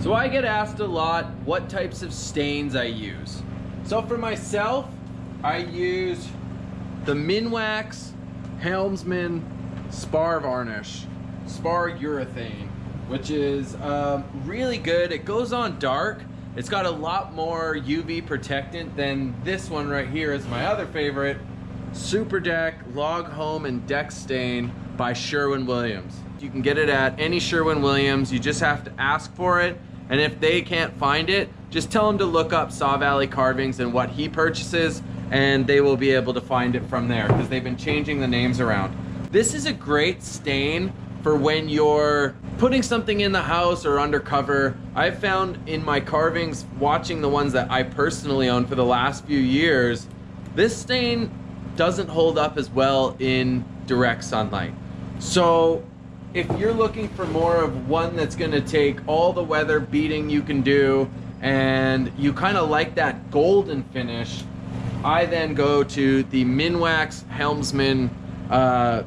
So I get asked a lot what types of stains I use. So for myself, I use the Minwax Helmsman Spar Varnish, Spar Urethane, which is really good. It goes on dark. It's got a lot more UV protectant than this one right here is my other favorite, Super Deck Log Home and Deck Stain by Sherwin Williams. You can get it at any Sherwin Williams. You just have to ask for it. And if they can't find it, just tell them to look up Saw Valley Carvings and what he purchases, and they will be able to find it from there because they've been changing the names around. This is a great stain for when you're putting something in the house or undercover. I've found in my carvings, watching the ones that I personally own for the last few years, this stain doesn't hold up as well in direct sunlight. So if you're looking for more of one that's gonna take all the weather beating you can do, and you kind of like that golden finish, I then go to the Minwax Helmsman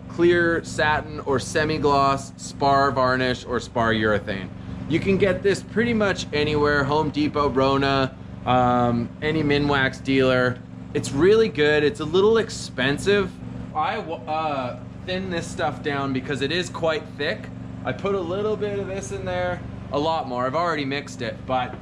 clear satin or semi-gloss Spar Varnish or Spar Urethane. You can get this pretty much anywhere, Home Depot, Rona, any Minwax dealer. It's really good. It's a little expensive. I thin this stuff down because it is quite thick. I put a little bit of this in there, a lot more. I've already mixed it, but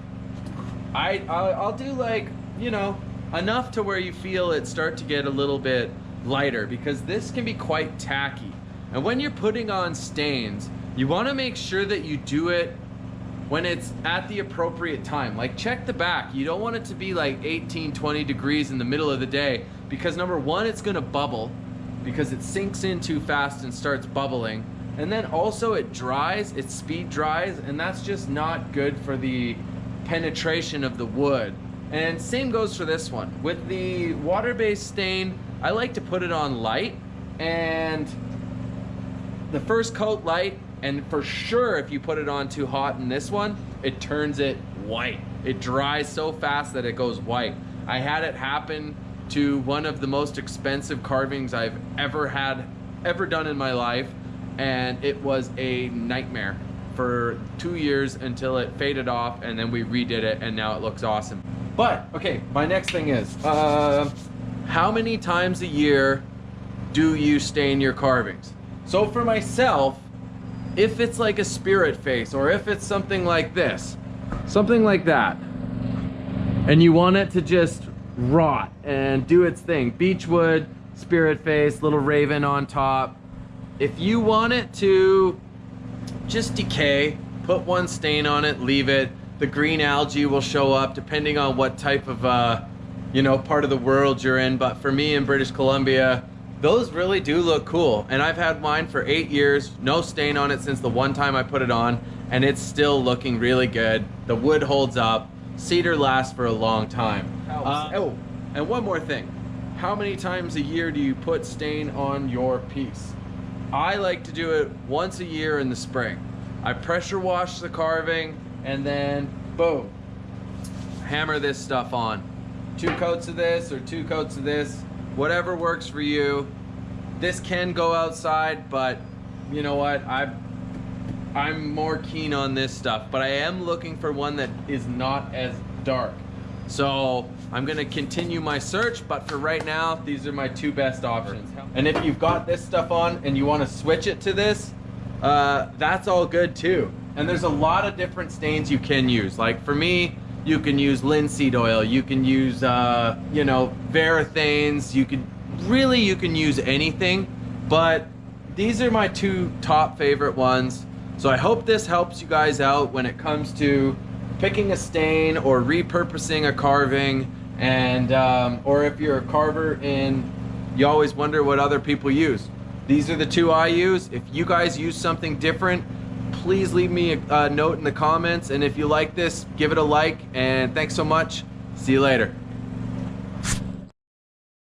I'll do, like, you know, enough to where you feel it start to get a little bit lighter, because this can be quite tacky. And when you're putting on stains, you want to make sure that you do it when it's at the appropriate time. Like, check the back. You don't want it to be like 18, 20 degrees in the middle of the day, because number one, it's going to bubble because it sinks in too fast and starts bubbling. And then also it dries, it speed dries, and that's just not good for the penetration of the wood. And same goes for this one. With the water-based stain, I like to put it on light, and the first coat light, and for sure if you put it on too hot in this one, it turns it white. It dries so fast that it goes white. I had it happen to one of the most expensive carvings I've ever done in my life, and it was a nightmare for 2 years until it faded off, and then we redid it, and now it looks awesome. But okay, my next thing is how many times a year do you stain your carvings? So for myself, if it's like a spirit face, or if it's something like this, something like that, and you want it to just rot and do its thing, beechwood, spirit face, little raven on top, if you want it to just decay, put one stain on it, leave it. The green algae will show up depending on what type of you know, part of the world you're in. But for me in British Columbia, those really do look cool. And I've had mine for 8 years, no stain on it since the one time I put it on, and it's still looking really good. The wood holds up. Cedar lasts for a long time. Oh, and one more thing. How many times a year do you put stain on your piece? I like to do it once a year in the spring. I pressure wash the carving, and then boom, hammer this stuff on. 2 coats of this or 2 coats of this, whatever works for you. This can go outside, but you know what, I'm more keen on this stuff, but I am looking for one that is not as dark. So I'm gonna continue my search, but for right now, these are my 2 best options. And if you've got this stuff on and you wanna switch it to this, that's all good too. And there's a lot of different stains you can use. Like for me, you can use linseed oil, you can use, you know, varathanes, you can use anything, but these are my 2 top favorite ones. So I hope this helps you guys out when it comes to picking a stain or repurposing a carving, and or if you're a carver and you always wonder what other people use. These are the 2 I use. If you guys use something different, please leave me a note in the comments, and if you like this, give it a like, and thanks so much. See you later.